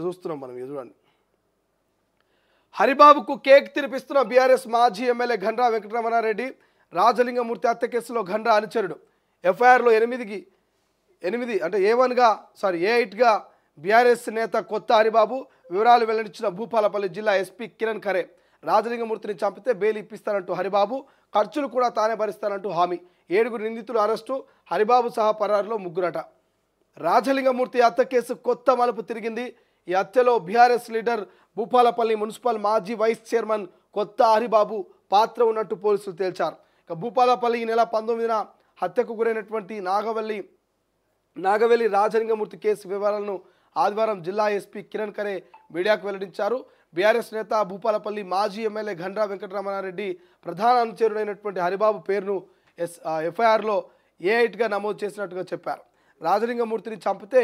చూస్తున్నాం మనం చూడండి. హరిబాబుకు కేక్ తినిపిస్తున్న బీఆర్ఎస్ మాజీ ఎమ్మెల్యే గండ్రా వెంకటరమణారెడ్డి. రాజలింగమూర్తి హత్య కేసులో గండ్రా అనుచరుడు. ఎఫ్ఐఆర్లో 8 అంటే ఏ8గా బీఆర్ఎస్ నేత కొత్త హరిబాబు. వివరాలు వెల్లడించిన భూపాలపల్లి జిల్లా ఎస్పీ కిరణ్ ఖరే. రాజలింగమూర్తిని చంపితే బెయిల్ ఇప్పిస్తానంటూ హరిబాబు, ఖర్చులు కూడా తానే భరిస్తానంటూ హామీ. 7 నిందితులు అరెస్టు, హరిబాబు సహా పరారులో 3. రాజలింగమూర్తి హత్య కేసు కొత్త మలుపు తిరిగింది. ఈ హత్యలో బీఆర్ఎస్ లీడర్, భూపాలపల్లి మున్సిపల్ మాజీ వైస్ చైర్మన్ కొత్త హరిబాబు పాత్ర ఉన్నట్టు పోలీసులు తేల్చారు. ఇక భూపాలపల్లి ఈ నెల 19న హత్యకు గురైనటువంటి నాగవెల్లి రాజలింగమూర్తి కేసు వివరాలను ఆదివారం జిల్లా ఎస్పీ కిరణ్ ఖరే మీడియాకు వెల్లడించారు. బీఆర్ఎస్ నేత, భూపాలపల్లి మాజీ ఎమ్మెల్యే గండ్రా వెంకటరమణారెడ్డి ప్రధాన అనుచరుడైనటువంటి హరిబాబు పేరును ఎఫ్ఐఆర్లో ఏ8గా నమోదు చేసినట్టుగా చెప్పారు. రాజలింగమూర్తిని చంపితే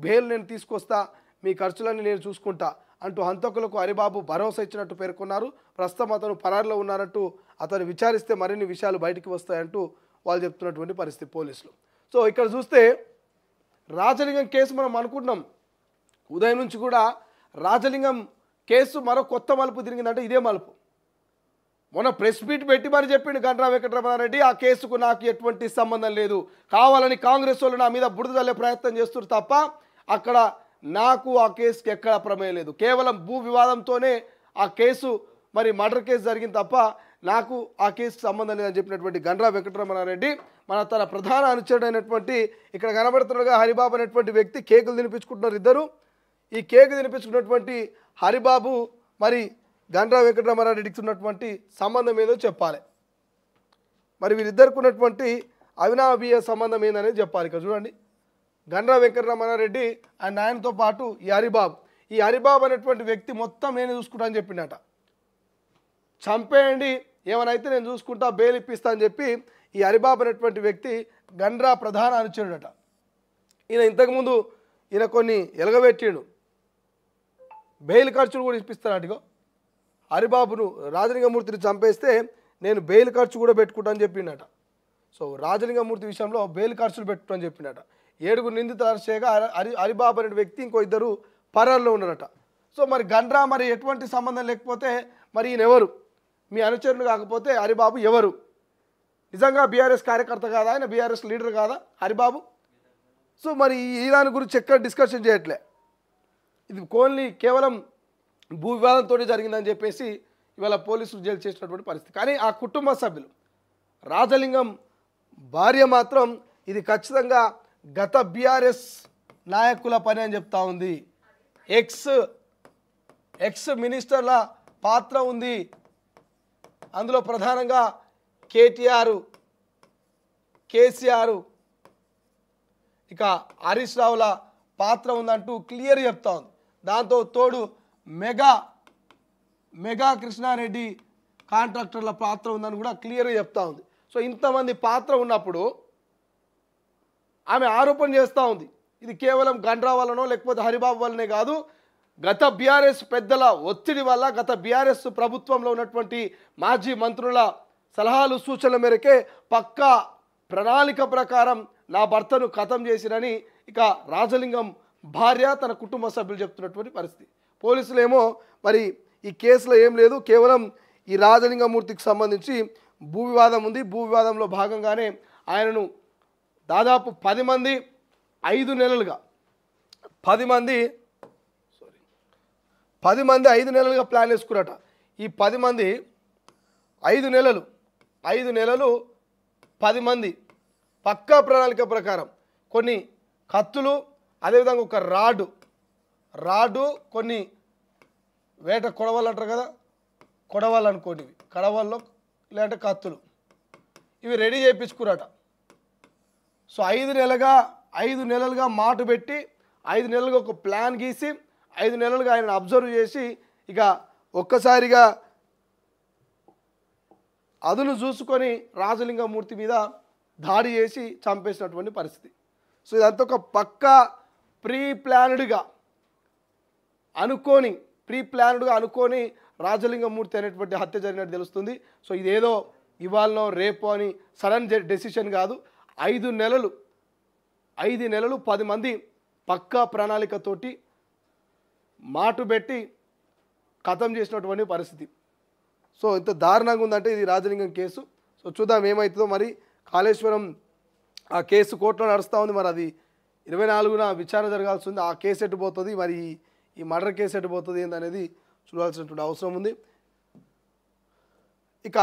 బెయిల్ నేను తీసుకొస్తా, మీ ఖర్చులన్నీ నేను చూసుకుంటా అంటూ హంతకులకు హరిబాబు భరోసా ఇచ్చినట్టు పేర్కొన్నారు. ప్రస్తుతం అతను పరారులో ఉన్నారంటూ అతను విచారిస్తే మరిన్ని విషయాలు బయటికి వస్తాయంటూ వాళ్ళు చెప్తున్నటువంటి పరిస్థితి పోలీసులు. సో ఇక్కడ చూస్తే రాజలింగం కేసు మనం అనుకుంటున్నాం, ఉదయం నుంచి కూడా రాజలింగం కేసు మరో కొత్త మలుపు తిరిగిందంటే ఇదే మలుపు. మొన్న ప్రెస్ మీట్ పెట్టి మరి చెప్పిండు గండ్రా వెంకటరమణారెడ్డి, ఆ కేసుకు నాకు ఎటువంటి సంబంధం లేదు, కావాలని కాంగ్రెస్ వాళ్ళు నా మీద బురద చల్లే ప్రయత్నం చేస్తున్నారు తప్ప అక్కడ నాకు ఆ కేసుకి ఎక్కడ ప్రమేయం లేదు, కేవలం భూ వివాదంతోనే ఆ కేసు మరి మర్డర్ కేసు జరిగింది తప్ప నాకు ఆ కేసుకు సంబంధం లేదని చెప్పినటువంటి గండ్రా వెంకటరమణారెడ్డి తన ప్రధాన అనుచరుడైనటువంటి ఇక్కడ కనబడుతున్నగా హరిబాబు అనేటువంటి వ్యక్తి కేకులు తినిపించుకుంటున్నారు ఇద్దరు. ఈ కేకు తినిపించుకున్నటువంటి హరిబాబు మరి గండ్రా వెంకటరమణారెడ్డికి ఉన్నటువంటి సంబంధం ఏదో చెప్పాలి. మరి వీరిద్దరికి ఉన్నటువంటి అవినాభావ సంబంధం ఏందనేది చెప్పాలి. ఇక్కడ చూడండి, గండ్రా వెంకటరమణారెడ్డి అండ్ ఆయనతో పాటు ఈ హరిబాబు అనేటువంటి వ్యక్తి మొత్తం నేను చూసుకుంటా అని చెప్పిండట. చంపేయండి, ఏమనైతే నేను చూసుకుంటా, బెయిల్ ఇప్పిస్తా అని చెప్పి ఈ హరిబాబు అనేటువంటి వ్యక్తి గండ్రా ప్రధాన అనుచరుడట. ఇంతకుముందు ఈయన కొన్ని ఎలగబెట్టిండు, బెయిల్ ఖర్చులు కూడా ఇప్పిస్తానట్టుగా. హరిబాబును రాజలింగమూర్తిని చంపేస్తే నేను బెయిల్ ఖర్చు కూడా పెట్టుకుంటానని చెప్పిండట. సో రాజలింగమూర్తి విషయంలో బెయిల్ ఖర్చులు పెట్టుకుంటానని చెప్పిండట. 7 నిందితులు అరెస్ట్ చేయగా హరిబాబు అనే వ్యక్తి ఇంకో 2 పరారులో ఉన్నారట. సో మరి గండ్రా మరి ఎటువంటి సంబంధం లేకపోతే మరి ఈయన ఎవరు? మీ అనుచరులు కాకపోతే హరిబాబు ఎవరు? నిజంగా బీఆర్ఎస్ కార్యకర్త కాదా, ఆయన బీఆర్ఎస్ లీడర్ కాదా హరిబాబు? సో మరి ఈ దాని గురించి ఎక్కడ డిస్కషన్ చేయట్లే. ఇది కేవలం భూ వివాదంతో జరిగిందని చెప్పేసి ఇవాళ పోలీసులు జైలు చేసినటువంటి పరిస్థితి. కానీ ఆ కుటుంబ సభ్యులు, రాజలింగం భార్య మాత్రం ఇది ఖచ్చితంగా గత బీఆర్ఎస్ నాయకుల పని అని చెప్తా ఉంది. ఎక్స్ మినిస్టర్ల పాత్ర ఉంది, అందులో ప్రధానంగా కేసీఆర్ ఇక హరీష్ రావుల పాత్ర ఉందంటూ క్లియర్ చెప్తా ఉంది. దాంతో తోడు మెగా కృష్ణారెడ్డి కాంట్రాక్టర్ల పాత్ర ఉందని కూడా క్లియర్గా చెప్తా ఉంది. సో ఇంతమంది పాత్ర ఉన్నప్పుడు ఆమె ఆరోపణ చేస్తూ ఉంది, ఇది కేవలం గండ్రా వల్లనో లేకపోతే హరిబాబు వల్లనే కాదు, గత బీఆర్ఎస్ పెద్దల ఒత్తిడి వల్ల, గత బీఆర్ఎస్ ప్రభుత్వంలో ఉన్నటువంటి మాజీ మంత్రుల సలహాలు సూచనల మేరకే పక్కా ప్రణాళిక ప్రకారం నా భర్తను ఖతం చేసిరని ఇక రాజలింగం భార్య తన కుటుంబ సభ్యులు చెప్తున్నటువంటి పరిస్థితి. పోలీసులు ఏమో మరి ఈ కేసులో ఏం లేదు, కేవలం ఈ రాజలింగమూర్తికి సంబంధించి భూ వివాదం ఉంది, భూ వివాదంలో భాగంగానే ఆయనను దాదాపు 10 మంది 5 నెలలుగా 10 మంది 5 నెలలుగా ప్లాన్ వేసుకున్నట. ఈ 10 మంది 5 నెలలు 10 మంది పక్కా ప్రణాళిక ప్రకారం కొన్ని కత్తులు, అదేవిధంగా ఒక రాడు కొన్ని వేట కొడవలు అంటారు కదా, కొడవలు అనుకోండి, కడవల్లో లేదంటే కత్తులు, ఇవి రెడీ చేయించుకున్నట. సో 5 నెలలుగా మాట పెట్టి 5 నెలలుగా ఒక ప్లాన్ గీసి 5 నెలలుగా ఆయన అబ్జర్వ్ చేసి ఇక ఒక్కసారిగా అదును చూసుకొని రాజలింగమూర్తి మీద దాడి చేసి చంపేసినటువంటి పరిస్థితి. సో ఇదంతా ఒక పక్కా ప్రీ ప్లాన్డ్గా అనుకొని రాజలింగమూర్తి అనేటువంటి హత్య జరిగినట్టు తెలుస్తుంది. సో ఇదేదో ఇవాళనో రేపో అని సడన్ డెసిషన్ కాదు. 5 నెలలు 10 మంది పక్కా ప్రణాళికతోటి మాటు పెట్టి ఖతం చేసినటువంటి పరిస్థితి. సో ఇంత దారుణంగా ఉందంటే ఇది రాజలింగం కేసు. సో చూద్దాం ఏమవుతుందో. మరి కాళేశ్వరం ఆ కేసు కోర్టులో నడుస్తూ ఉంది. మరి అది 24న విచారణ జరగాల్సి ఉంది. ఆ కేసు ఎటు పోతుంది, మరి ఈ మర్డర్ కేసు ఎటు పోతుంది ఏందనేది చూడాల్సినటువంటి అవసరం ఉంది. ఇక